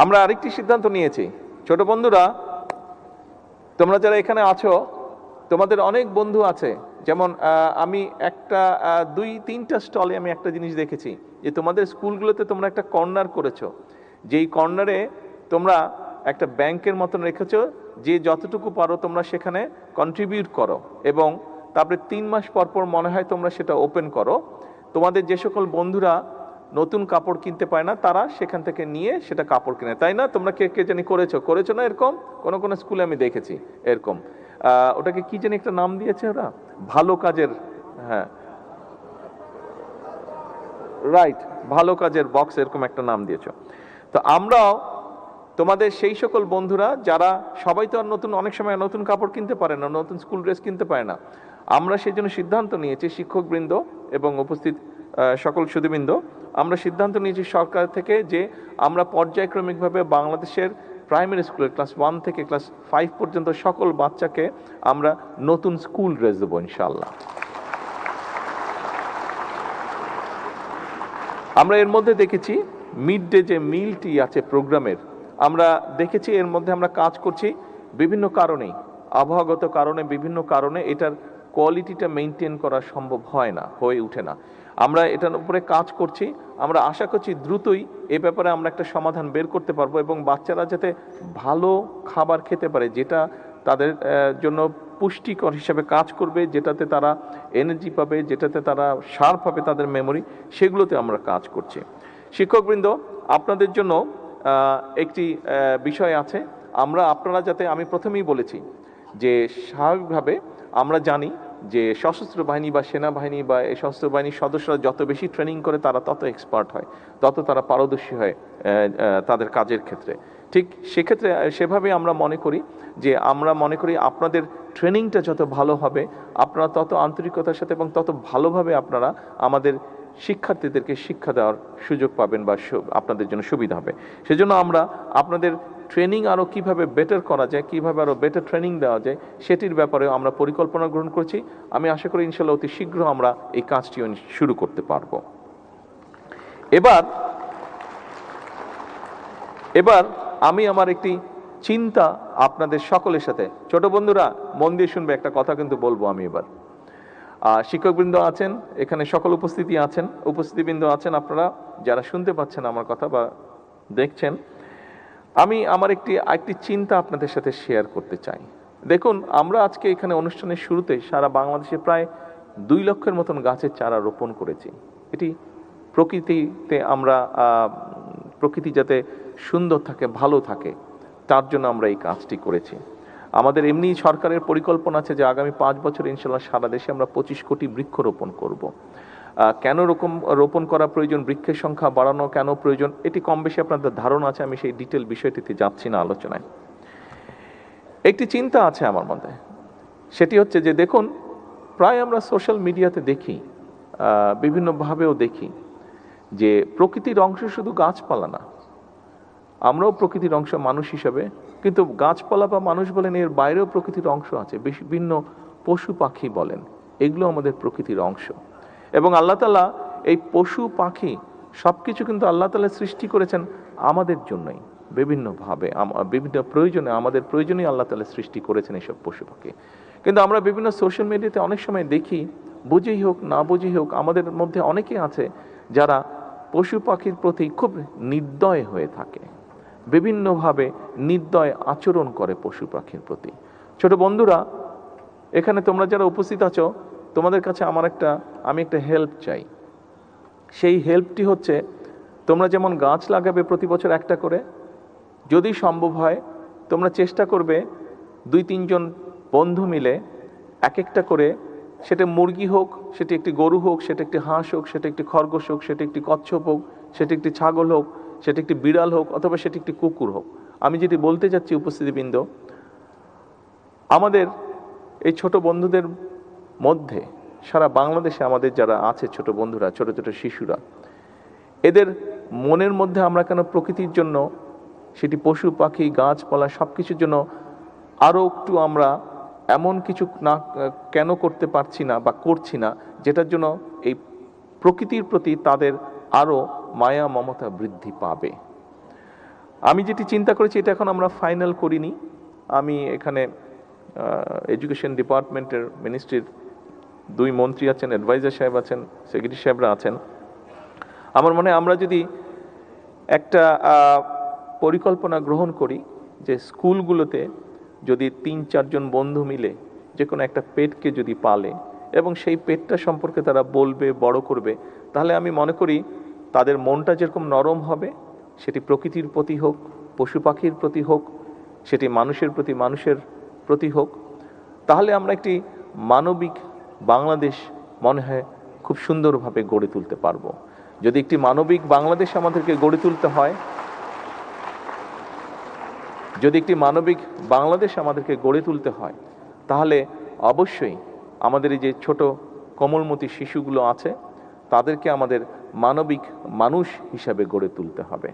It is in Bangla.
আমরা আরেকটি সিদ্ধান্ত নিয়েছি, ছোট বন্ধুরা, তোমরা যারা এখানে আছো, তোমাদের অনেক বন্ধু আছে, যেমন আমি একটা 2-3টা স্টলে আমি একটা জিনিস দেখেছি যে তোমাদের স্কুলগুলোতে তোমরা একটা কর্নার করেছো, যেই কর্নারে তোমরা একটা ব্যাংকের মতন রেখেছো, যে যতটুকু পারো তোমরা সেখানে কন্ট্রিবিউট করো, এবং তারপরে 3 মাস পর পর মনে হয় তোমরা সেটা ওপেন করো। তোমাদের যে সকল বন্ধুরা নতুন কাপড় কিনতে পায় না, তারা সেখান থেকে নিয়ে সেটা কাপড় কিনে, তাই না? তোমরা কে কে জানি করেছো না এরকম? কোন কোন স্কুলে আমি দেখেছি এরকম। ওটাকে কি জানি একটা নাম দিয়েছে ওরা, ভালো কাজের, হ্যাঁ রাইট, ভালো কাজের বক্স, এরকম একটা নাম দিয়েছো। তো আমরাও তোমাদের সেই সকল বন্ধুরা যারা, সবাই তো আর অনেক সময় নতুন কাপড় কিনতে পারে না, নতুন স্কুল ড্রেস কিনতে পারে না, আমরা সেই জন্য সিদ্ধান্ত নিয়েছি, শিক্ষকবৃন্দ এবং উপস্থিত সকল সুধীবৃন্দ, আমরা সিদ্ধান্ত নিয়েছি সরকার থেকে যে আমরা পর্যায়ক্রমিকভাবে বাংলাদেশের প্রাইমারি স্কুলের ক্লাস 1 থেকে ক্লাস 5 পর্যন্ত সকল বাচ্চাকে আমরা নতুন স্কুল ড্রেস দেবো ইনশাআল্লাহ। আমরা এর মধ্যে দেখেছি মিড ডে যে মিলটি আছে প্রোগ্রামের, আমরা দেখেছি এর মধ্যে আমরা কাজ করছি বিভিন্ন কারণেই, আবহাওয়াগত কারণে, বিভিন্ন কারণে এটার কোয়ালিটিটা মেনটেন করা সম্ভব হয় না, হয়ে ওঠে না। আমরা এটার উপরে কাজ করছি, আমরা আশা করছি দ্রুতই এ ব্যাপারে আমরা একটা সমাধান বের করতে পারবো, এবং বাচ্চারা যাতে ভালো খাবার খেতে পারে, যেটা তাদের জন্য পুষ্টিকর হিসাবে কাজ করবে, যেটাতে তারা এনার্জি পাবে, যেটাতে তারা শার্প হবে তাদের মেমোরি, সেগুলোতে আমরা কাজ করছি। শিক্ষকবৃন্দ, আপনাদের জন্য একটি বিষয় আছে, আপনারা যাতে, আমি প্রথমেই বলেছি যে স্বাভাবিকভাবে আমরা জানি যে সশস্ত্র বাহিনী বা সেনাবাহিনী বা এই সশস্ত্র বাহিনীর সদস্যরা যত বেশি ট্রেনিং করে তারা তত এক্সপার্ট হয়, তত তারা পারদর্শী হয় তাদের কাজের ক্ষেত্রে। ঠিক সেক্ষেত্রে সেভাবে আমরা মনে করি যে আপনাদের ট্রেনিংটা যত ভালো হবে, আপনারা তত আন্তরিকতার সাথে এবং তত ভালোভাবে আপনারা আমাদের শিক্ষার্থীদেরকে শিক্ষা দেওয়ার সুযোগ পাবেন বা আপনাদের জন্য সুবিধা হবে। সেজন্য আমরা আপনাদের ট্রেনিং আরও কীভাবে বেটার করা যায়, কীভাবে আরও বেটার ট্রেনিং দেওয়া যায়, সেটির ব্যাপারে আমরা পরিকল্পনা গ্রহণ করছি। আমি আশা করি ইনশাল্লাহ অতি শীঘ্র আমরা এই কাজটি শুরু করতে পারব। এবার আমি আমার একটি চিন্তা আপনাদের সকলের সাথে, ছোট বন্ধুরা মন দিয়ে শুনবে, একটা কথা কিন্তু বলবো আমি এবার। শিক্ষকবৃন্দ আছেন এখানে, সকল উপস্থিতিবৃন্দ আছেন, আপনারা যারা শুনতে পাচ্ছেন আমার কথা বা দেখছেন, আমি আমার একটি চিন্তা আপনাদের সাথে শেয়ার করতে চাই। দেখুন, আমরা আজকে এখানে অনুষ্ঠানের শুরুতে সারা বাংলাদেশে প্রায় 2 লক্ষের মতন গাছের চারা রোপণ করেছি। এটি প্রকৃতিতে প্রকৃতি যাতে সুন্দর থাকে, ভালো থাকে, তার জন্য আমরা এই কাজটি করেছি। আমাদের এমনি সরকারের পরিকল্পনা আছে যে আগামী 5 বছর ইনশাল্লাহ সারা দেশে আমরা 25 কোটি বৃক্ষ রোপণ করব। কেন রোপণ করা প্রয়োজন, বৃক্ষের সংখ্যা বাড়ানো কেন প্রয়োজন, এটি কম বেশি আপনাদের ধারণা আছে, আমি সেই ডিটেল বিষয়টিতে যাচ্ছি না আলোচনায়। একটি চিন্তা আছে আমার মধ্যে, সেটি হচ্ছে যে দেখুন, প্রায় আমরা সোশ্যাল মিডিয়াতে দেখি, বিভিন্নভাবেও দেখি যে প্রকৃতির অংশ শুধু গাছপালা না, আমরাও প্রকৃতির অংশ মানুষ হিসাবে, কিন্তু গাছপালা বা মানুষ বলেন, এর বাইরেও প্রকৃতির অংশ আছে, বিভিন্ন পশু পাখি বলেন, এগুলো আমাদের প্রকৃতির অংশ। এবং আল্লাহ তাআলা এই পশু পাখি সবকিছু কিন্তু আল্লাহ তাআলা সৃষ্টি করেছেন আমাদের জন্যই, বিভিন্নভাবে বিভিন্ন প্রয়োজনে, আমাদের প্রয়োজনেই আল্লাহ তাআলা সৃষ্টি করেছেন এইসব পশু পাখি। কিন্তু আমরা বিভিন্ন সোশ্যাল মিডিয়াতে অনেক সময় দেখি, বুঝেই হোক না বুঝেই হোক, আমাদের মধ্যে অনেকেই আছে যারা পশু পাখির প্রতি খুব নির্দয় হয়ে থাকে, বিভিন্নভাবে নির্দয় আচরণ করে পশু পাখির প্রতি। ছোট বন্ধুরা, এখানে তোমরা যারা উপস্থিত আছো, তোমাদের কাছে আমি একটা হেল্প চাই। সেই হেল্পটি হচ্ছে, তোমরা যেমন গাছ লাগাবে প্রতি বছর একটা করে, যদি সম্ভব হয় তোমরা চেষ্টা করবে 2-3 জন বন্ধু মিলে এক একটা করে, সেটা মুরগি হোক, সেটা একটি গরু হোক, সেটা একটি হাঁস হোক, সেটা একটি খরগোশ হোক, সেটা একটি কচ্ছপ হোক, সেটা একটি ছাগল হোক, সেটা একটি বিড়াল হোক, অথবা সেটা একটি কুকুর হোক। আমি যেটি বলতে চাচ্ছি উপস্থিতিবৃন্দ, আমাদের এই ছোট বন্ধুদের মধ্যে সারা বাংলাদেশে আমাদের যারা আছে ছোট বন্ধুরা, ছোট ছোট শিশুরা, এদের মনের মধ্যে আমরা কেন প্রকৃতির জন্য, সেটি পশু পাখি গাছপালা সব কিছুর জন্য আরও একটু আমরা এমন কিছু না কেন করতে পারছি না বা করছি না, যেটার জন্য এই প্রকৃতির প্রতি তাদের আরও মায়া মমতা বৃদ্ধি পাবে। আমি যেটি চিন্তা করেছি এটা এখন আমরা ফাইনাল করিনি। আমি এখানে এডুকেশন ডিপার্টমেন্টের মিনিস্ট্রির 2 মন্ত্রী আছেন, অ্যাডভাইজার সাহেব আছেন, সেক্রেটারি সাহেবরা আছেন। আমার মনে হয় আমরা যদি একটা পরিকল্পনা গ্রহণ করি যে স্কুলগুলোতে যদি 3-4 জন বন্ধু মিলে যে কোনো একটা পেটকে যদি পালে এবং সেই পেটটা সম্পর্কে তারা বলবে, বড় করবে, তাহলে আমি মনে করি তাদের মনটা যেরকম নরম হবে, সেটি প্রকৃতির প্রতি হোক, পশু পাখির প্রতি হোক, সেটি মানুষের প্রতি হোক, তাহলে আমরা একটি মানবিক বাংলাদেশ মনে হয় খুব সুন্দরভাবে গড়ে তুলতে পারবো। যদি একটি মানবিক বাংলাদেশ আমাদেরকে গড়ে তুলতে হয়, তাহলে অবশ্যই আমাদের এই যে ছোট কোমলমতি শিশুগুলো আছে তাদেরকে আমাদের মানবিক মানুষ হিসাবে গড়ে তুলতে হবে।